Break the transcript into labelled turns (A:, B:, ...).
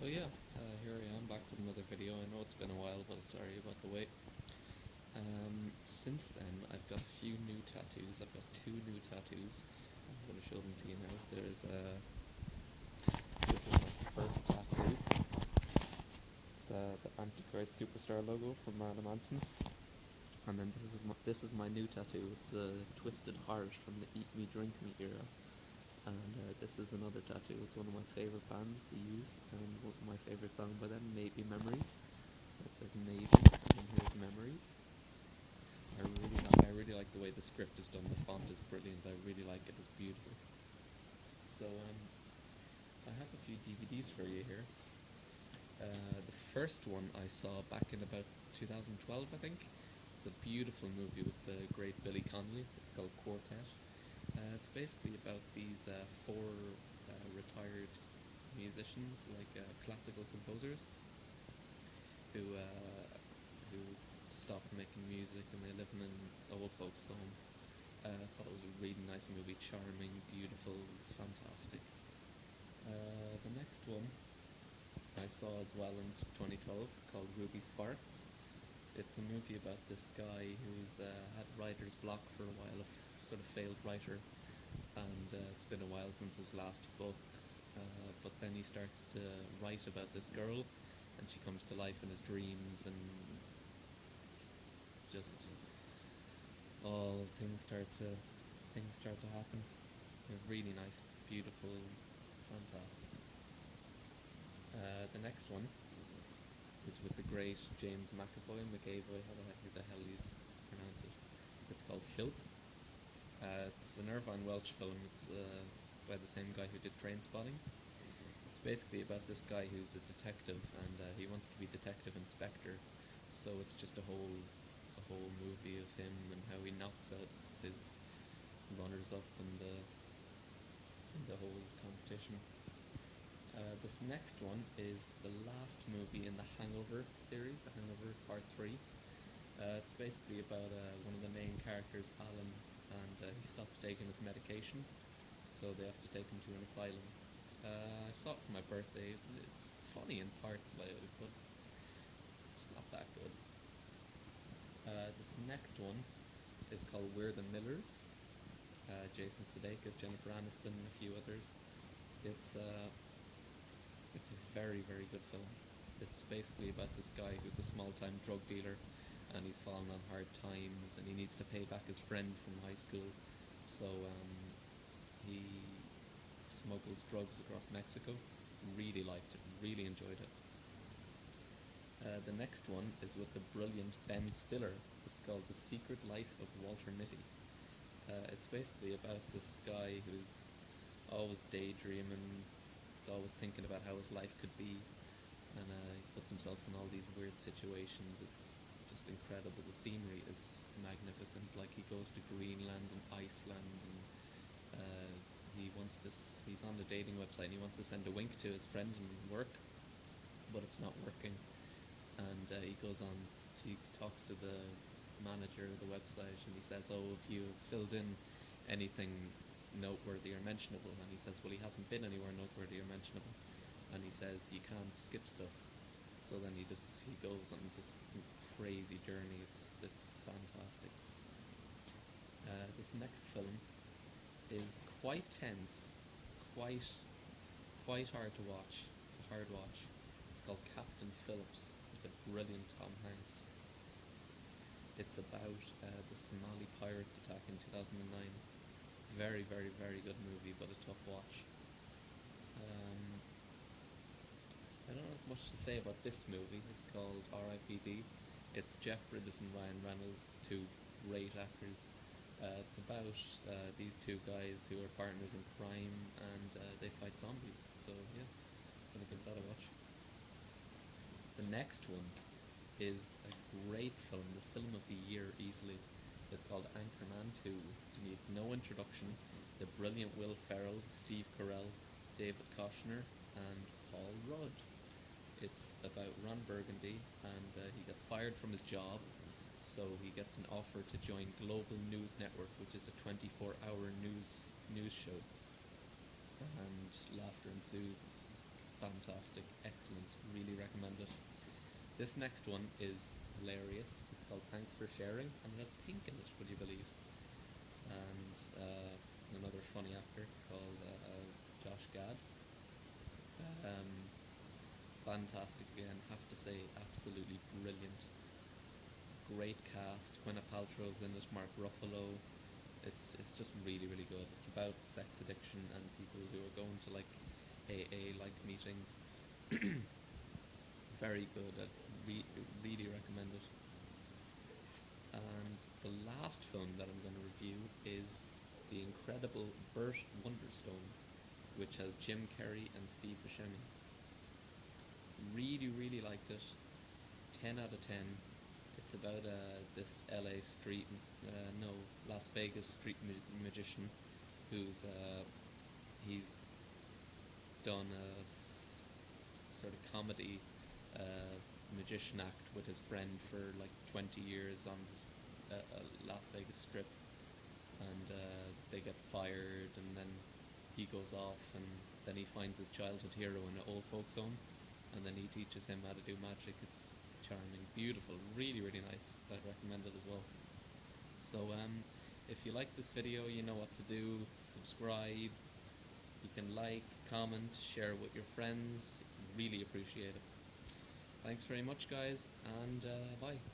A: So yeah, here I am back with another video. I know it's been a while, but sorry about the wait. Since then, I've got a few new tattoos. I've got two new tattoos. I'm going to show them to you now. This is my first tattoo. It's the Antichrist Superstar logo from Marilyn Manson. And then this is my new tattoo. It's a twisted heart from the Eat Me Drink Me era. And this is another tattoo. It's one of my favorite bands they used, and my favorite song by them, Maybe Memories. It says Maybe, and here's Memories. I really like the way the script is done. The font is brilliant. I really like it. It's beautiful. So I have a few DVDs for you here. The first one I saw back in about 2012, I think. It's a beautiful movie with the great Billy Connolly. It's called Quartet. It's basically about these four retired musicians, like classical composers, who stopped making music and they live in an old folks' home. I thought it was a really nice movie, charming, beautiful, fantastic. The next one I saw as well in 2012 called Ruby Sparks. It's a movie about this guy who's had writer's block for a while, sort of failed writer, and it's been a while since his last book. But then he starts to write about this girl, and she comes to life in his dreams, and just all things start to happen. They're really nice, beautiful, fantastic. The next one is with the great James McAvoy, who the hell you pronounce it. It's called Filth. It's an Irvine Welsh film. It's by the same guy who did Trainspotting. It's basically about this guy who's a detective, and he wants to be detective inspector. So it's just a whole movie of him and how he knocks out his runners up in the whole competition. This next one is the last movie in the Hangover series, The Hangover Part 3. It's basically about one of the main characters, Alan, and he stops taking his medication, so they have to take him to an asylum. I saw it for my birthday. It's funny in parts, like, but it's not that good. This next one is called We're the Millers. Jason Sudeikis, Jennifer Aniston, and a few others. It's uh, it's a very, very good film. It's basically about this guy who's a small-time drug dealer, and he's fallen on hard times, and he needs to pay back his friend from high school. So he smuggles drugs across Mexico. Really liked it. Really enjoyed it. The next one is with the brilliant Ben Stiller. It's called The Secret Life of Walter Mitty. It's basically about this guy who's always daydreaming, he's always thinking about how his life could be, and he puts himself in all these weird situations. It's just incredible. The scenery is magnificent. Like, he goes to Greenland and Iceland, and he's on the dating website, and he wants to send a wink to his friend in work, but it's not working. And he talks to the manager of the website, and he says, "Oh, have you filled in anything noteworthy or mentionable?" And he says, "Well, he hasn't been anywhere noteworthy or mentionable." And he says, "You can't skip stuff." So then he goes on this crazy journey. It's fantastic. This next film is quite tense, quite quite hard to watch. It's a hard watch. It's called Captain Phillips, with the brilliant Tom Hanks. It's about the Somali pirates attack in 2009. Very, very, very good movie, but a tough watch. Um, I don't have much to say about this movie. It's called R.I.P.D. It's Jeff Bridges and Ryan Reynolds, two great actors. It's about these two guys who are partners in crime, and they fight zombies. So yeah, gonna give that a watch. The next one is a great film, the film of the year easily. It's called Anchorman 2. It needs no introduction. The brilliant Will Ferrell, Steve Carell, David Koechner, and Paul Rudd. It's about Ron Burgundy, and he gets fired from his job, so he gets an offer to join Global News Network, which is a 24-hour news show, and laughter ensues. It's fantastic, excellent, really recommend it. This next one is hilarious. It's called Thanks for Sharing, and it has pink in it, would you believe? And another funny actor called Josh Gad. Um, Fantastic again, have to say, absolutely brilliant. Great cast. Gwyneth Paltrow's in it, Mark Ruffalo. It's just really really good. It's about sex addiction and people who are going to like AA like meetings. Very good. I really recommend it. And the last film that I'm going to review is The Incredible Burt Wonderstone, which has Jim Carrey and Steve Buscemi. Really, really liked it. 10 out of 10. It's about this LA street, no, Las Vegas street magician who's he's done a sort of comedy magician act with his friend for like 20 years on this Las Vegas strip, and they get fired, and then he goes off, and then he finds his childhood hero in an old folks home, and then he teaches him how to do magic. It's charming, beautiful, really really nice. I'd recommend it as well. So if you like this video, you know what to do. Subscribe. You can like, comment, share with your friends. Really appreciate it. Thanks very much, guys, and bye.